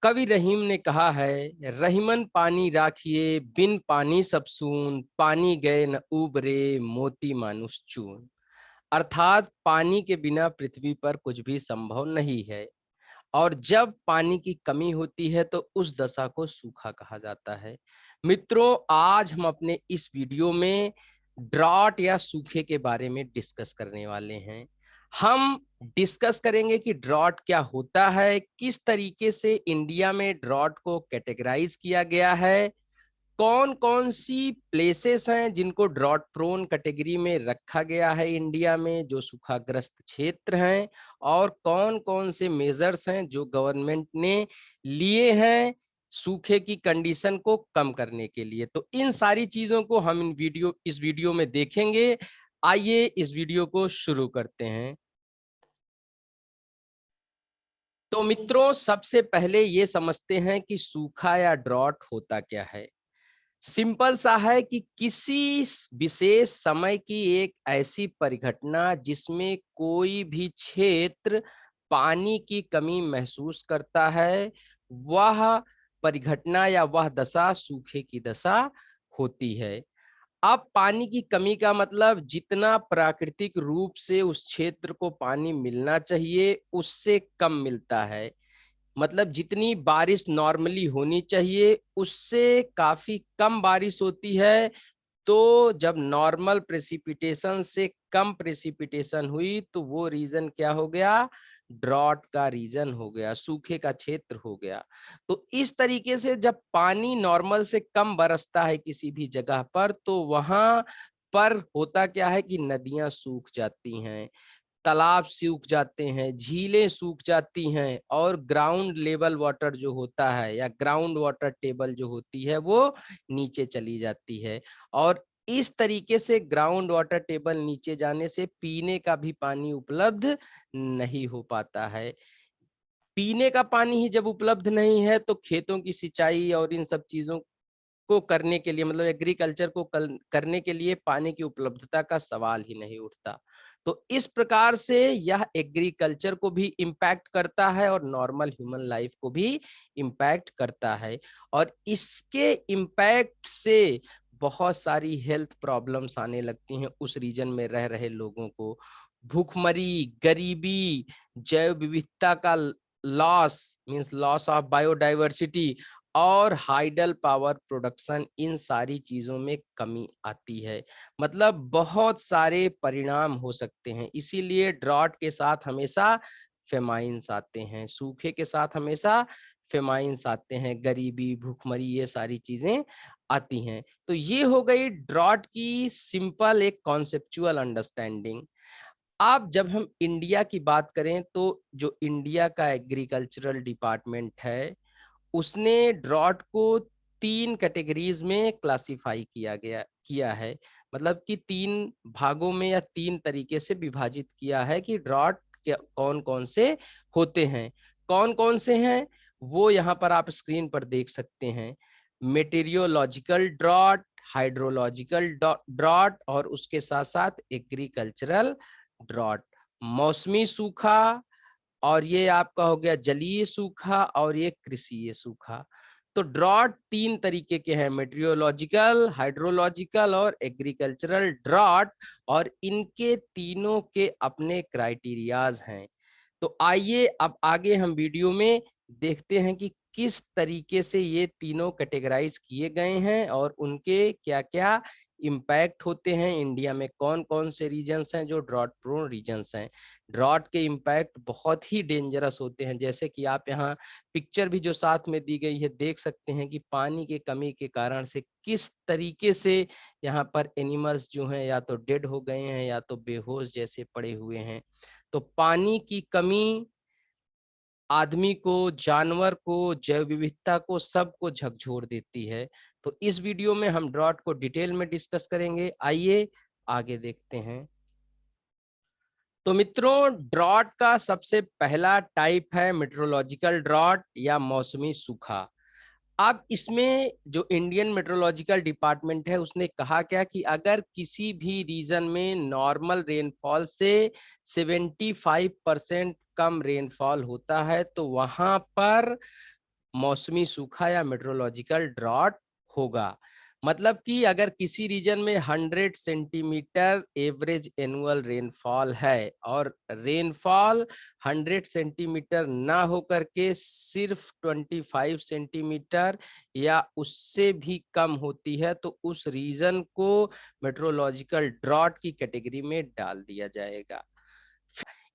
कवि रहीम ने कहा है, रहीमन पानी राखिए बिन पानी सब सून, पानी गए न उबरे मोती मानुष चून। अर्थात पानी के बिना पृथ्वी पर कुछ भी संभव नहीं है। और जब पानी की कमी होती है तो उस दशा को सूखा कहा जाता है। मित्रों, आज हम अपने इस वीडियो में ड्रॉट या सूखे के बारे में डिस्कस करने वाले हैं। हम डिस्कस करेंगे कि ड्रॉट क्या होता है, किस तरीके से इंडिया में ड्रॉट को कैटेगराइज किया गया है, कौन कौन सी प्लेसेस हैं जिनको ड्रॉट प्रोन कैटेगरी में रखा गया है इंडिया में, जो सूखाग्रस्त क्षेत्र हैं, और कौन कौन से मेजर्स हैं जो गवर्नमेंट ने लिए हैं सूखे की कंडीशन को कम करने के लिए। तो इन सारी चीजों को हम इस वीडियो में देखेंगे। आइए इस वीडियो को शुरू करते हैं। तो मित्रों, सबसे पहले ये समझते हैं कि सूखा या ड्रॉट होता क्या है। सिंपल सा है कि किसी विशेष समय की एक ऐसी परिघटना जिसमें कोई भी क्षेत्र पानी की कमी महसूस करता है, वह परिघटना या वह दशा सूखे की दशा होती है। अब पानी की कमी का मतलब जितना प्राकृतिक रूप से उस क्षेत्र को पानी मिलना चाहिए उससे कम मिलता है। मतलब जितनी बारिश नॉर्मली होनी चाहिए उससे काफी कम बारिश होती है। तो जब नॉर्मल प्रेसिपिटेशन से कम प्रेसिपिटेशन हुई तो वो रीजन क्या हो गया? ड्रॉट का रीजन हो गया, सूखे का क्षेत्र हो गया। तो इस तरीके से जब पानी नॉर्मल से कम बरसता है किसी भी जगह पर तो वहां पर होता क्या है कि नदियां सूख जाती हैं, तालाब सूख जाते हैं, झीलें सूख जाती हैं, और ग्राउंड लेवल वाटर जो होता है या ग्राउंड वाटर टेबल जो होती है वो नीचे चली जाती है। और इस तरीके से ग्राउंड वाटर टेबल नीचे जाने से पीने का भी पानी उपलब्ध नहीं हो पाता है। पीने का पानी ही जब उपलब्ध नहीं है तो खेतों की सिंचाई और इन सब चीजों को करने के लिए, मतलब एग्रीकल्चर को करने के लिए पानी की उपलब्धता का सवाल ही नहीं उठता। तो इस प्रकार से यह एग्रीकल्चर को भी इम्पैक्ट करता है और नॉर्मल ह्यूमन लाइफ को भी इम्पैक्ट करता है। और इसके इम्पैक्ट से बहुत सारी हेल्थ प्रॉब्लम्स आने लगती हैं उस रीजन में रह रहे लोगों को। भूखमरी, गरीबी, जैव विविधता का loss means loss of biodiversity, और हाइडल पावर प्रोडक्शन, इन सारी चीजों में कमी आती है। मतलब बहुत सारे परिणाम हो सकते हैं। इसीलिए ड्रॉट के साथ हमेशा फेमाइंस आते हैं, सूखे के साथ हमेशा फेमाइंस आते हैं, गरीबी, भूखमरी, ये सारी चीजें आती हैं। तो ये हो गई ड्रॉट की सिंपल एक कॉन्सेप्चुअल अंडरस्टैंडिंग। अब जब हम इंडिया की बात करें तो जो इंडिया का एग्रीकल्चरल डिपार्टमेंट है उसने ड्रॉट को तीन कैटेगरीज में क्लासिफाई किया है। मतलब कि तीन भागों में या तीन तरीके से विभाजित किया है कि ड्रॉट कौन कौन से होते हैं। कौन कौन से हैं वो यहाँ पर आप स्क्रीन पर देख सकते हैं। मेटेरियोलॉजिकल ड्रॉट, हाइड्रोलॉजिकल ड्रॉट, और उसके साथ साथ एग्रीकल्चरल ड्रॉट। मौसमी सूखा, और ये आपका हो गया जलीय सूखा, और ये कृषिय सूखा। तो ड्रॉट तीन तरीके के हैं, मेट्रियोलॉजिकल, हाइड्रोलॉजिकल और एग्रीकल्चरल ड्रॉट, और इनके तीनों के अपने क्राइटेरियाज हैं। तो आइए अब आगे हम वीडियो में देखते हैं कि किस तरीके से ये तीनों कैटेगराइज किए गए हैं और उनके क्या क्या इम्पैक्ट होते हैं। इंडिया में कौन कौन से रीजन्स हैं जो ड्रॉट प्रोन रीजन्स हैं। ड्रॉट के इम्पैक्ट बहुत ही डेंजरस होते हैं, जैसे कि आप यहाँ पिक्चर भी जो साथ में दी गई है देख सकते हैं कि पानी की कमी के कारण से किस तरीके से यहाँ पर एनिमल्स जो हैं या तो डेड हो गए हैं या तो बेहोश जैसे पड़े हुए हैं। तो पानी की कमी आदमी को, जानवर को, जैव विविधता को, सबको झकझोर देती है। तो इस वीडियो में हम ड्रॉट को डिटेल में डिस्कस करेंगे। आइए आगे देखते हैं। तो मित्रों, ड्रॉट का सबसे पहला टाइप है मेट्रोलॉजिकल ड्रॉट या मौसमी सूखा। अब इसमें जो इंडियन मेट्रोलॉजिकल डिपार्टमेंट है उसने कहा क्या कि अगर किसी भी रीजन में नॉर्मल रेनफॉल से 75% कम रेनफॉल होता है तो वहां पर मौसमी सूखा या मेट्रोलॉजिकल ड्रॉट होगा। मतलब कि अगर किसी रीजन में 100 सेंटीमीटर एवरेज एनुअल रेनफॉल है और रेनफॉल 100 सेंटीमीटर ना होकर के सिर्फ 25 सेंटीमीटर या उससे भी कम होती है, तो उस रीजन को मेट्रोलॉजिकल ड्रॉट की कैटेगरी में डाल दिया जाएगा।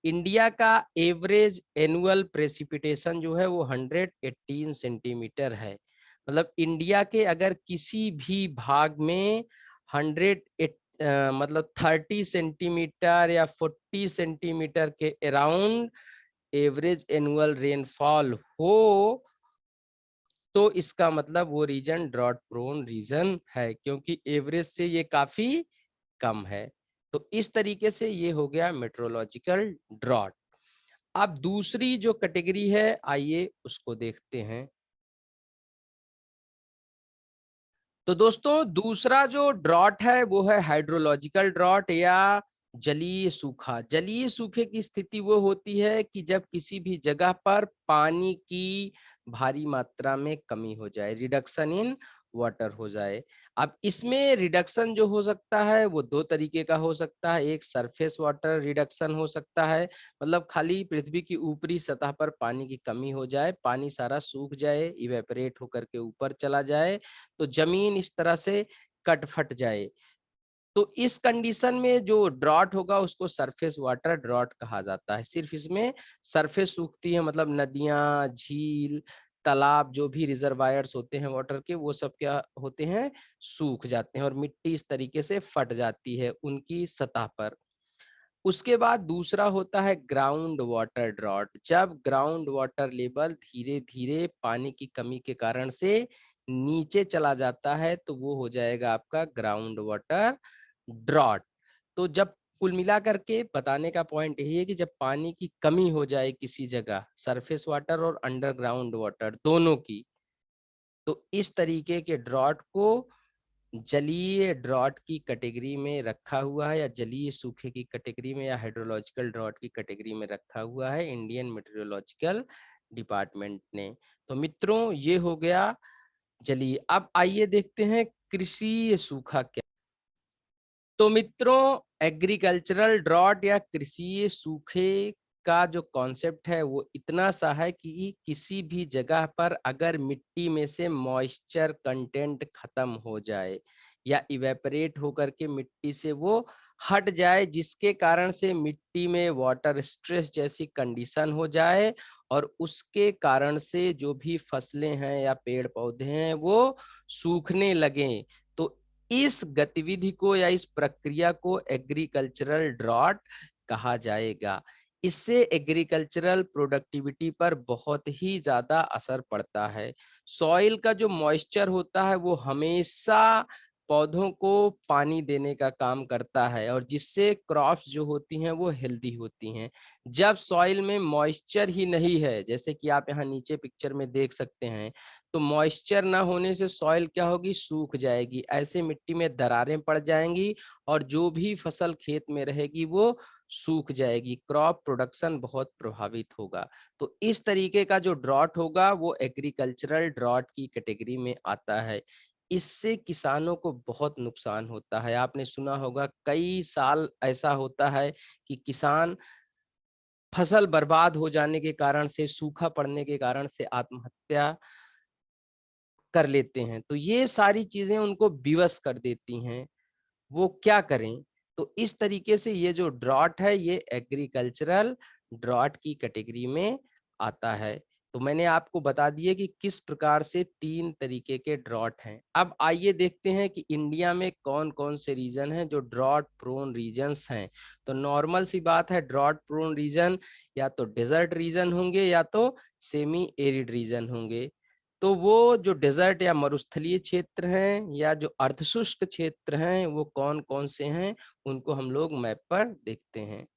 इंडिया का एवरेज एनुअल प्रेसिपिटेशन जो है वो 118 सेंटीमीटर है। मतलब इंडिया के अगर किसी भी भाग में 30 सेंटीमीटर या 40 सेंटीमीटर के अराउंड एवरेज एनुअल रेनफॉल हो, तो इसका मतलब वो रीजन ड्रॉट प्रोन रीजन है, क्योंकि एवरेज से ये काफी कम है। तो इस तरीके से ये हो गया मेट्रोलॉजिकल ड्रॉट। अब दूसरी जो कैटेगरी है, आइए उसको देखते हैं। तो दोस्तों दूसरा जो ड्रॉट है वो है हाइड्रोलॉजिकल ड्रॉट या जलीय सूखा। जलीय सूखे की स्थिति वो होती है कि जब किसी भी जगह पर पानी की भारी मात्रा में कमी हो जाए, रिडक्शन इन वाटर हो जाए। अब इसमें रिडक्शन जो हो सकता है वो दो तरीके का हो सकता है। एक सरफेस वाटर रिडक्शन हो सकता है, मतलब खाली पृथ्वी की ऊपरी सतह पर पानी की कमी हो जाए, पानी सारा सूख जाए, इवेपोरेट होकर के ऊपर चला जाए, तो जमीन इस तरह से कट फट जाए। तो इस कंडीशन में जो ड्रॉट होगा उसको सरफेस वाटर ड्रॉट कहा जाता है। सिर्फ इसमें सरफेस सूखती है, मतलब नदियां, झील, तालाब, जो भी रिजर्वायर्स होते हैं वाटर के, वो सब क्या होते हैं, सूख जाते हैं और मिट्टी इस तरीके से फट जाती है उनकी सतह पर। उसके बाद दूसरा होता है ग्राउंड वाटर ड्रॉट। जब ग्राउंड वाटर लेवल धीरे धीरे पानी की कमी के कारण से नीचे चला जाता है, तो वो हो जाएगा आपका ग्राउंड वाटर ड्रॉट। तो जब कुल मिलाकर के बताने का पॉइंट यही है कि जब पानी की कमी हो जाए किसी जगह, सरफेस वाटर और अंडरग्राउंड वाटर दोनों की, तो इस तरीके के ड्रॉट को जलीय ड्रॉट की कैटेगरी में रखा हुआ है, या जलीय सूखे की कैटेगरी में, या हाइड्रोलॉजिकल ड्रॉट की कैटेगरी में रखा हुआ है इंडियन मेट्रोलॉजिकल डिपार्टमेंट ने। तो मित्रों ये हो गया जलीय। अब आइए देखते हैं कृषि सूखा क्या। तो मित्रों एग्रीकल्चरल ड्रॉट या कृषि सूखे का जो कॉन्सेप्ट है वो इतना सा है कि किसी भी जगह पर अगर मिट्टी में से मॉइस्चर कंटेंट खत्म हो जाए या इवेपरेट होकर के मिट्टी से वो हट जाए, जिसके कारण से मिट्टी में वाटर स्ट्रेस जैसी कंडीशन हो जाए और उसके कारण से जो भी फसलें हैं या पेड़ पौधे हैं वो सूखने लगें, तो इस गतिविधि को या इस प्रक्रिया को एग्रीकल्चरल ड्रॉट कहा जाएगा। इससे एग्रीकल्चरल प्रोडक्टिविटी पर बहुत ही ज्यादा असर पड़ता है। सॉइल का जो मॉइस्चर होता है वो हमेशा पौधों को पानी देने का काम करता है और जिससे क्रॉप्स जो होती हैं वो हेल्दी होती हैं। जब सॉइल में मॉइस्चर ही नहीं है, जैसे कि आप यहाँ नीचे पिक्चर में देख सकते हैं, तो मॉइस्चर ना होने से सॉइल क्या होगी, सूख जाएगी। ऐसे मिट्टी में दरारें पड़ जाएंगी और जो भी फसल खेत में रहेगी वो सूख जाएगी, क्रॉप प्रोडक्शन बहुत प्रभावित होगा। तो इस तरीके का जो ड्रॉट होगा वो एग्रीकल्चरल ड्रॉट की कैटेगरी में आता है। इससे किसानों को बहुत नुकसान होता है। आपने सुना होगा कई साल ऐसा होता है कि किसान फसल बर्बाद हो जाने के कारण से, सूखा पड़ने के कारण से आत्महत्या कर लेते हैं। तो ये सारी चीजें उनको विवश कर देती हैं, वो क्या करें। तो इस तरीके से ये जो ड्रॉट है ये एग्रीकल्चरल ड्रॉट की कैटेगरी में आता है। तो मैंने आपको बता दिए कि किस प्रकार से 3 तरीके के ड्रॉट हैं। अब आइए देखते हैं कि इंडिया में कौन कौन से रीजन हैं जो ड्रॉट प्रोन रीजन्स हैं। तो नॉर्मल सी बात है, ड्रॉट प्रोन रीजन या तो डेजर्ट रीजन होंगे या तो सेमी एरिड रीजन होंगे। तो वो जो डेजर्ट या मरुस्थलीय क्षेत्र हैं या जो अर्धशुष्क क्षेत्र हैं वो कौन कौन से हैं, उनको हम लोग मैप पर देखते हैं।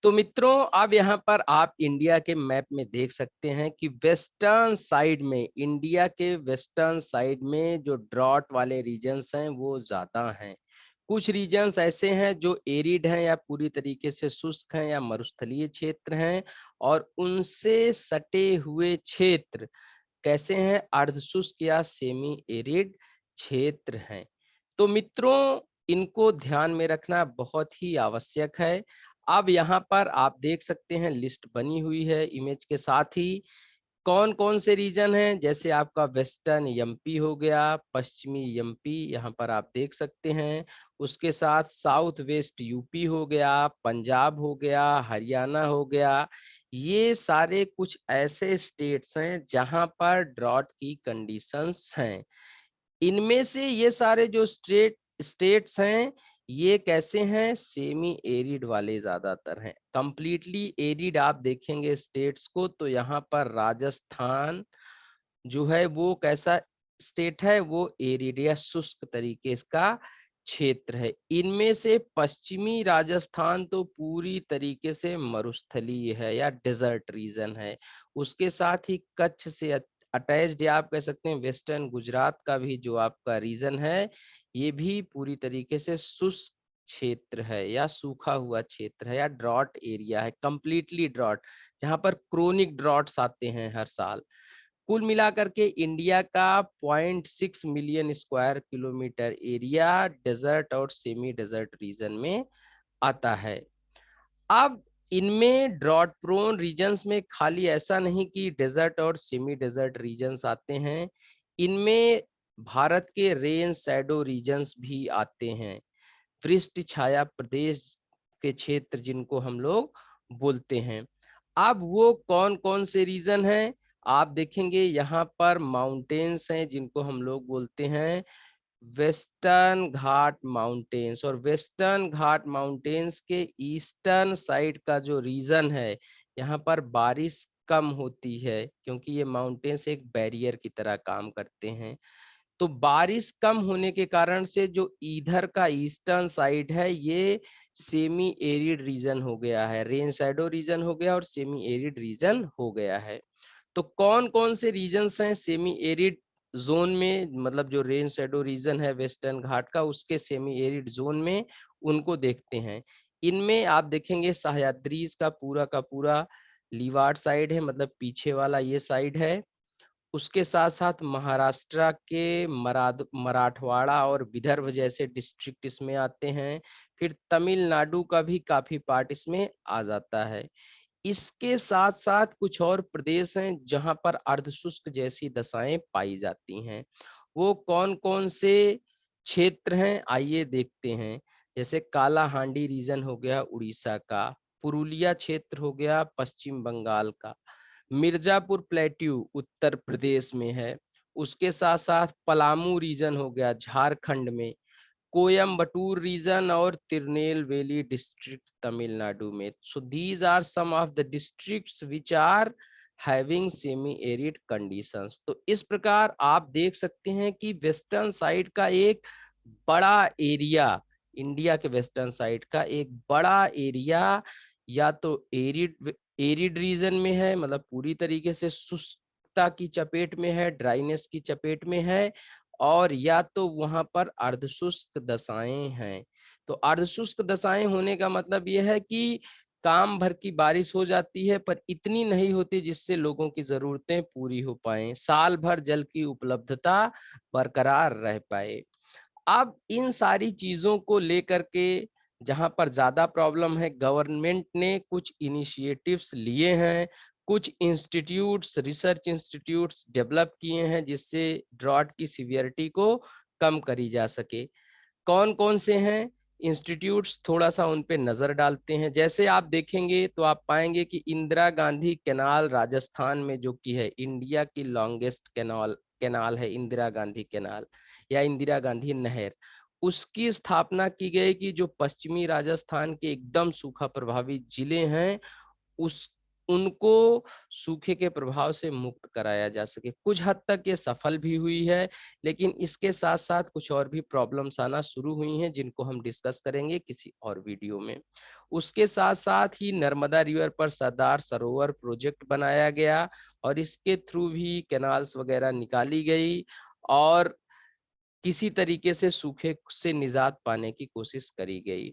तो मित्रों अब यहाँ पर आप इंडिया के मैप में देख सकते हैं कि वेस्टर्न साइड में, इंडिया के वेस्टर्न साइड में जो ड्रॉट वाले रीजन्स हैं वो ज्यादा हैं। कुछ रीजन्स ऐसे हैं जो एरिड हैं या पूरी तरीके से शुष्क हैं या मरुस्थलीय क्षेत्र हैं, और उनसे सटे हुए क्षेत्र कैसे हैं, अर्धशुष्क या सेमी एरिड क्षेत्र हैं। तो मित्रों, इनको ध्यान में रखना बहुत ही आवश्यक है। अब यहाँ पर आप देख सकते हैं लिस्ट बनी हुई है इमेज के साथ ही, कौन कौन से रीजन हैं, जैसे आपका वेस्टर्न एमपी हो गया, पश्चिमी एमपी यहाँ पर आप देख सकते हैं, उसके साथ साउथ वेस्ट यूपी हो गया, पंजाब हो गया, हरियाणा हो गया। ये सारे कुछ ऐसे स्टेट्स हैं जहां पर ड्रॉट की कंडीशंस हैं। इनमें से ये सारे जो स्टेट्स हैं, ये कैसे हैं, सेमी एरिड वाले ज्यादातर हैं। कंप्लीटली एरिड आप देखेंगे स्टेट्स को तो यहाँ पर राजस्थान जो है वो कैसा स्टेट है, वो एरिड या शुष्क तरीके का क्षेत्र है। इनमें से पश्चिमी राजस्थान तो पूरी तरीके से मरुस्थलीय है या डेजर्ट रीजन है। उसके साथ ही कच्छ से अटैच्ड या आप कह सकते हैं वेस्टर्न गुजरात का भी जो आपका रीजन है, ये भी पूरी तरीके से शुष्क क्षेत्र है या सूखा हुआ क्षेत्र है या ड्रॉट एरिया है, कंप्लीटली ड्रॉट, जहां पर क्रोनिक ड्रॉट्स आते हैं हर साल। कुल मिलाकर के इंडिया का 0.6 million square kilometre area desert और सेमी डेजर्ट रीजन में आता है। अब इनमें ड्रॉट प्रोन रीजन्स में खाली ऐसा नहीं कि डेजर्ट और सेमी डेजर्ट रीजन्स आते हैं, इनमें भारत के रेन शैडो रीजन्स भी आते हैं, वृष्टि छाया प्रदेश के क्षेत्र जिनको हम लोग बोलते हैं। अब वो कौन कौन से रीजन हैं, आप देखेंगे यहाँ पर माउंटेन्स हैं जिनको हम लोग बोलते हैं वेस्टर्न घाट माउंटेन्स, और वेस्टर्न घाट माउंटेन्स के ईस्टर्न साइड का जो रीजन है, यहाँ पर बारिश कम होती है क्योंकि ये माउंटेन्स एक बैरियर की तरह काम करते हैं। तो बारिश कम होने के कारण से जो इधर का ईस्टर्न साइड है, ये सेमी एरिड रीजन हो गया है, रेन शैडो रीजन हो गया और सेमी एरिड रीजन हो गया है। तो कौन कौन से रीजन्स हैं सेमी एरिड जोन में, मतलब जो रेन शैडो रीजन है वेस्टर्न घाट का उसके सेमी एरिड जोन में, उनको देखते हैं। इनमें आप देखेंगे सह्याद्रीज का पूरा लीवार्ड साइड है, मतलब पीछे वाला ये साइड है। उसके साथ साथ महाराष्ट्र के मराठवाड़ा और विदर्भ जैसे डिस्ट्रिक्ट इसमें आते हैं। फिर तमिलनाडु का भी काफी पार्ट इसमें आ जाता है। इसके साथ साथ कुछ और प्रदेश हैं जहां पर अर्धशुष्क जैसी दशाएं पाई जाती हैं। वो कौन कौन से क्षेत्र हैं, आइए देखते हैं। जैसे कालाहांडी रीजन हो गया उड़ीसा का, पुरुलिया क्षेत्र हो गया पश्चिम बंगाल का, मिर्जापुर प्लेट्यू उत्तर प्रदेश में है, उसके साथ साथ पलामू रीजन हो गया झारखंड में, कोयम्बटूर रीजन और तिरुनेलवेली डिस्ट्रिक्ट तमिलनाडु में। So these are some of the districts which are having semi arid conditions. तो इस प्रकार आप देख सकते हैं कि वेस्टर्न साइड का एक बड़ा एरिया, इंडिया के वेस्टर्न साइड का एक बड़ा एरिया या तो एरिड रीजन में है, मतलब पूरी तरीके से शुष्कता की चपेट में है, ड्राइनेस की चपेट में है, और या तो वहां पर अर्धशुष्क दशाएं हैं। तो अर्धशुष्क दशाएं होने का मतलब यह है कि काम भर की बारिश हो जाती है पर इतनी नहीं होती जिससे लोगों की जरूरतें पूरी हो पाए, साल भर जल की उपलब्धता बरकरार रह पाए। अब इन सारी चीजों को लेकर के जहां पर ज्यादा प्रॉब्लम है, गवर्नमेंट ने कुछ इनिशिएटिव्स लिए हैं, कुछ इंस्टीट्यूट्स, रिसर्च इंस्टीट्यूट्स डेवलप किए हैं जिससे ड्रॉट की सीवियरिटी को कम करी जा सके। कौन कौन से हैं इंस्टीट्यूट्स, थोड़ा सा उन पे नजर डालते हैं। जैसे आप देखेंगे तो आप पाएंगे कि इंदिरा गांधी कैनाल राजस्थान में, जो कि है इंडिया की लॉन्गेस्ट कैनाल कैनाल है इंदिरा गांधी कैनाल या इंदिरा गांधी नहर, उसकी स्थापना की गई कि जो पश्चिमी राजस्थान के एकदम सूखा प्रभावित जिले हैं उस उनको सूखे के प्रभाव से मुक्त कराया जा सके। कुछ हद तक ये सफल भी हुई है, लेकिन इसके साथ साथ कुछ और भी प्रॉब्लम्स आना शुरू हुई हैं जिनको हम डिस्कस करेंगे किसी और वीडियो में। उसके साथ साथ ही नर्मदा रिवर पर सरदार सरोवर प्रोजेक्ट बनाया गया और इसके थ्रू भी कैनाल्स वगैरह निकाली गई और किसी तरीके से सूखे से निजात पाने की कोशिश करी गई।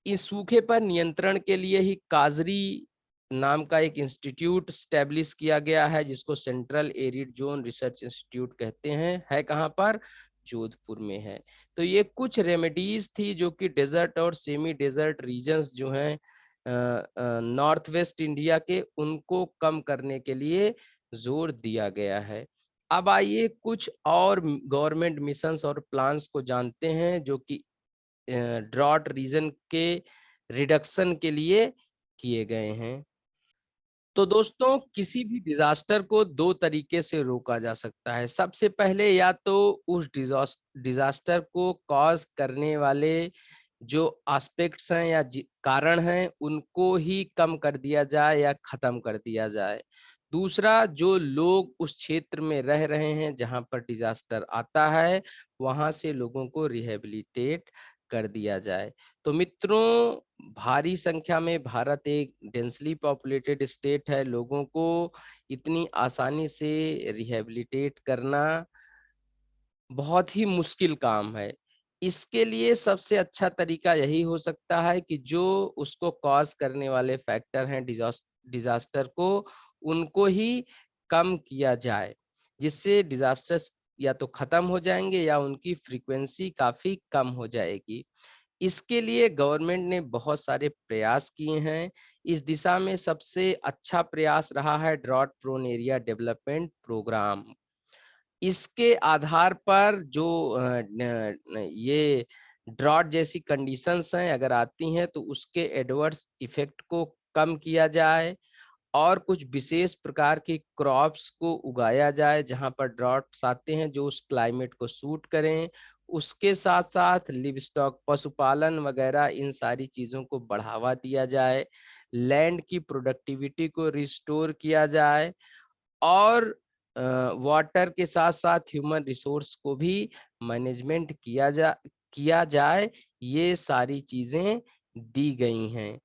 इस सूखे पर नियंत्रण के लिए ही काजरी नाम का एक इंस्टीट्यूट स्टैब्लिश किया गया है, जिसको central arid zone research institute कहते हैं। है कहाँ पर? जोधपुर में है। तो ये कुछ रेमेडीज थी जो कि डेजर्ट और सेमी डेजर्ट रीजन्स जो हैं नॉर्थ वेस्ट इंडिया के, उनको कम करने के लिए जोर दिया गया है। अब आइए कुछ और गवर्नमेंट मिशंस और प्लान्स को जानते हैं जो कि ड्रॉट रीजन के रिडक्शन के लिए किए गए हैं। तो दोस्तों, किसी भी डिजास्टर को दो तरीके से रोका जा सकता है। सबसे पहले या तो उस डिजास्टर को कॉज करने वाले जो एस्पेक्ट्स हैं या कारण हैं, उनको ही कम कर दिया जाए या खत्म कर दिया जाए। दूसरा, जो लोग उस क्षेत्र में रह रहे हैं जहां पर डिजास्टर आता है, वहां से लोगों को रिहेबिलिटेट कर दिया जाए। तो मित्रों, भारी संख्या में भारत एक डेंसली पॉपुलेटेड स्टेट है। लोगों को इतनी आसानी से रिहेबिलिटेट करना बहुत ही मुश्किल काम है। इसके लिए सबसे अच्छा तरीका यही हो सकता है कि जो उसको कॉज करने वाले फैक्टर हैं डिजास्टर को, उनको ही कम किया जाए, जिससे डिजास्टर्स या तो खत्म हो जाएंगे या उनकी फ्रीक्वेंसी काफी कम हो जाएगी। इसके लिए गवर्नमेंट ने बहुत सारे प्रयास किए हैं। इस दिशा में सबसे अच्छा प्रयास रहा है drought prone area development programme. इसके आधार पर जो ये ड्रॉट जैसी कंडीशंस हैं अगर आती हैं, तो उसके एडवर्स इफेक्ट को कम किया जाए और कुछ विशेष प्रकार की क्रॉप्स को उगाया जाए जहां पर ड्रॉट्स आते हैं जो उस क्लाइमेट को सूट करें। उसके साथ साथ लिव स्टॉक, पशुपालन वगैरह, इन सारी चीज़ों को बढ़ावा दिया जाए। लैंड की प्रोडक्टिविटी को रिस्टोर किया जाए और वाटर के साथ साथ ह्यूमन रिसोर्स को भी मैनेजमेंट किया जाए। ये सारी चीजें दी गई हैं।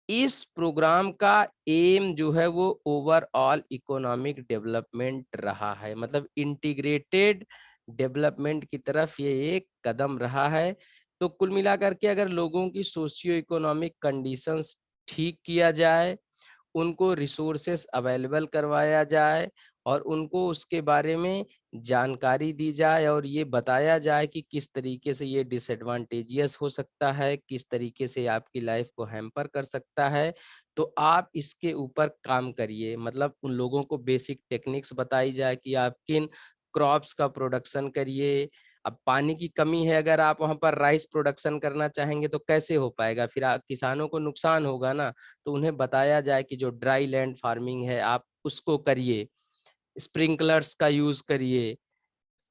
इस प्रोग्राम का एम जो है वो ओवरऑल इकोनॉमिक डेवलपमेंट रहा है, मतलब इंटीग्रेटेड डेवलपमेंट की तरफ ये एक कदम रहा है। तो कुल मिलाकर के अगर लोगों की सोशियो इकोनॉमिक कंडीशंस ठीक किया जाए, उनको रिसोर्सेस अवेलेबल करवाया जाए और उनको उसके बारे में जानकारी दी जाए और ये बताया जाए कि किस तरीके से ये डिसएडवांटेजियस हो सकता है, किस तरीके से आपकी लाइफ को हैम्पर कर सकता है, तो आप इसके ऊपर काम करिए। मतलब उन लोगों को बेसिक टेक्निक्स बताई जाए कि आप किन क्रॉप्स का प्रोडक्शन करिए। अब पानी की कमी है, अगर आप वहाँ पर राइस प्रोडक्शन करना चाहेंगे तो कैसे हो पाएगा? फिर किसानों को नुकसान होगा ना। तो उन्हें बताया जाए कि जो ड्राई लैंड फार्मिंग है आप उसको करिए, स्प्रिंकलर्स का यूज करिए,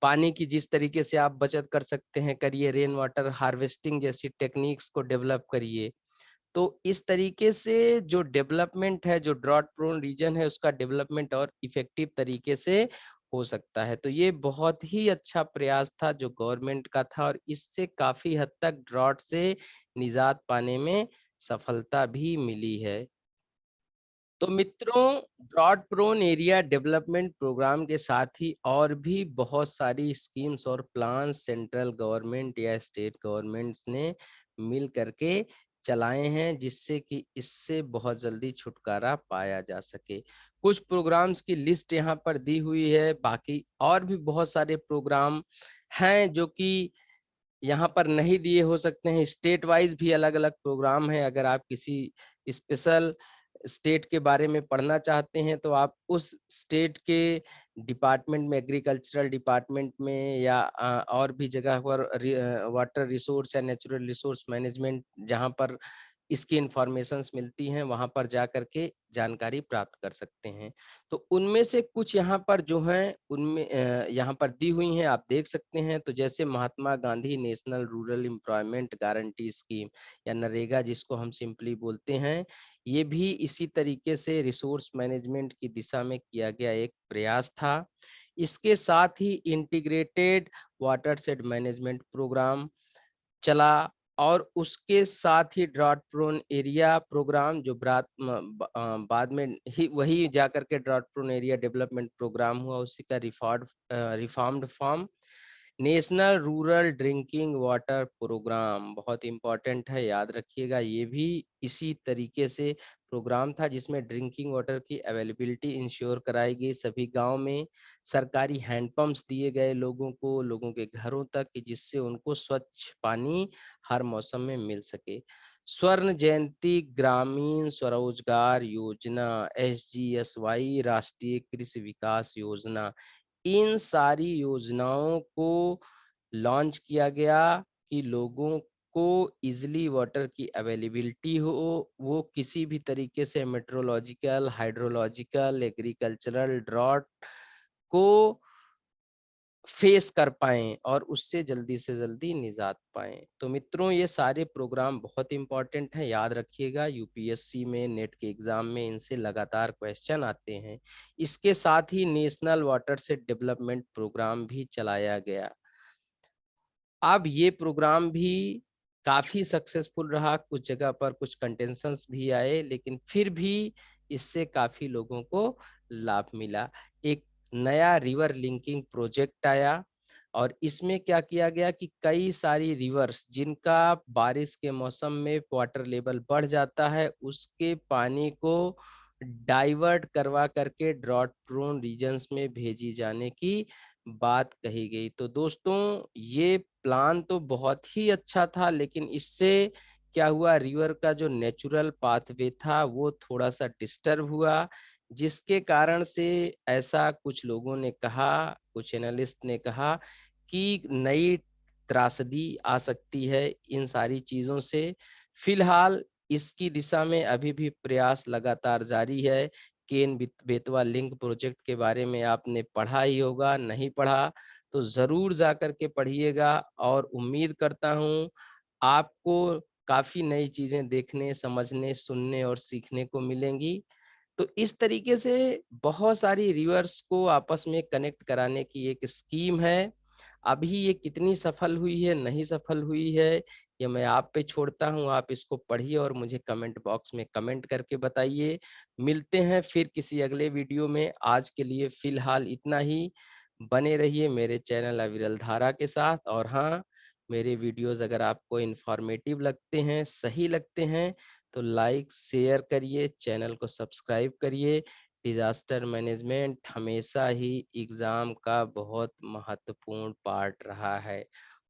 पानी की जिस तरीके से आप बचत कर सकते हैं करिए, रेन वाटर हार्वेस्टिंग जैसी टेक्निक्स को डेवलप करिए। तो इस तरीके से जो डेवलपमेंट है, जो ड्रॉट प्रोन रीजन है, उसका डेवलपमेंट और इफेक्टिव तरीके से हो सकता है। तो ये बहुत ही अच्छा प्रयास था जो गवर्नमेंट का था और इससे काफी हद तक ड्रॉट से निजात पाने में सफलता भी मिली है। तो मित्रों, drought prone area development programme के साथ ही और भी बहुत सारी स्कीम्स और प्लान सेंट्रल गवर्नमेंट या स्टेट गवर्नमेंट्स ने मिल करके चलाए हैं, जिससे कि इससे बहुत जल्दी छुटकारा पाया जा सके। कुछ प्रोग्राम्स की लिस्ट यहाँ पर दी हुई है, बाकी और भी बहुत सारे प्रोग्राम हैं जो कि यहाँ पर नहीं दिए हो सकते हैं। स्टेट वाइज भी अलग अलग प्रोग्राम है। अगर आप किसी स्पेशल स्टेट के बारे में पढ़ना चाहते हैं तो आप उस स्टेट के डिपार्टमेंट में, एग्रीकल्चरल डिपार्टमेंट में या और भी जगह पर वाटर रिसोर्स या नेचुरल रिसोर्स मैनेजमेंट जहाँ पर इसकी इंफॉर्मेशंस मिलती हैं, वहाँ पर जा करके जानकारी प्राप्त कर सकते हैं। तो उनमें से कुछ यहाँ पर जो हैं उनमें यहाँ पर दी हुई हैं, आप देख सकते हैं। तो जैसे Mahatma Gandhi national rural employment guarantee scheme या नरेगा जिसको हम सिंपली बोलते हैं, ये भी इसी तरीके से रिसोर्स मैनेजमेंट की दिशा में किया गया एक प्रयास था। इसके साथ ही integrated watershed management program चला और उसके साथ ही ड्रॉट प्रोन एरिया प्रोग्राम जो बाद में ही वही जाकर के drought prone area development program हुआ, उसी का reformed form national rural drinking water program बहुत इंपॉर्टेंट है, याद रखिएगा। ये भी इसी तरीके से प्रोग्राम था जिसमें ड्रिंकिंग वाटर की अवेलेबिलिटी इंश्योर कराई गई सभी गांव में। सरकारी हैंडपंप्स दिए गए लोगों के घरों तक कि जिससे उनको स्वच्छ पानी हर मौसम में मिल सके। स्वर्ण जयंती ग्रामीण स्वरोजगार योजना, SGSY, राष्ट्रीय कृषि विकास योजना, इन सारी योजनाओं को लॉन्च किया गया कि लोगों को इजीली वाटर की अवेलेबिलिटी हो, वो किसी भी तरीके से मेट्रोलॉजिकल, हाइड्रोलॉजिकल, एग्रीकल्चरल ड्रॉट को फेस कर पाएँ और उससे जल्दी से जल्दी निजात पाएँ। तो मित्रों, ये सारे प्रोग्राम बहुत इम्पोर्टेंट हैं, याद रखिएगा। यूपीएससी में, नेट के एग्जाम में इनसे लगातार क्वेश्चन आते हैं। इसके साथ ही नेशनल वाटर से डेवलपमेंट प्रोग्राम भी चलाया गया। अब ये प्रोग्राम भी काफी सक्सेसफुल रहा, कुछ जगह पर कुछ कंटेंशंस भी आए, लेकिन फिर भी इससे काफी लोगों को लाभ मिला। एक नया रिवर लिंकिंग प्रोजेक्ट आया और इसमें क्या किया गया कि कई सारी रिवर्स जिनका बारिश के मौसम में वाटर लेवल बढ़ जाता है, उसके पानी को डाइवर्ट करवा करके ड्रॉट प्रोन रीजन्स में भेजी जाने की बात कही गई। तो दोस्तों, ये प्लान तो बहुत ही अच्छा था, लेकिन इससे क्या हुआ, रिवर का जो नेचुरल पाथवे था वो थोड़ा सा डिस्टर्ब हुआ, जिसके कारण से ऐसा कुछ लोगों ने कहा, कुछ एनालिस्ट ने कहा कि नई त्रासदी आ सकती है इन सारी चीजों से। फिलहाल इसकी दिशा में अभी भी प्रयास लगातार जारी है। केन बेतवा लिंक प्रोजेक्ट के बारे में आपने पढ़ा ही होगा, नहीं पढ़ा तो जरूर जा कर के पढ़िएगा और उम्मीद करता हूँ आपको काफी नई चीजें देखने, समझने, सुनने और सीखने को मिलेंगी। तो इस तरीके से बहुत सारी रिवर्स को आपस में कनेक्ट कराने की एक स्कीम है। अभी ये कितनी सफल हुई है, नहीं सफल हुई है, ये मैं आप पे छोड़ता हूँ। आप इसको पढ़िए और मुझे कमेंट बॉक्स में कमेंट करके बताइए। मिलते हैं फिर किसी अगले वीडियो में। आज के लिए फिलहाल इतना ही। बने रहिए मेरे चैनल अविरल धारा के साथ। और हाँ, मेरे वीडियोस अगर आपको इन्फॉर्मेटिव लगते हैं, सही लगते हैं, तो लाइक शेयर करिए, चैनल को सब्सक्राइब करिए। डिजास्टर मैनेजमेंट हमेशा ही एग्जाम का बहुत महत्वपूर्ण पार्ट रहा है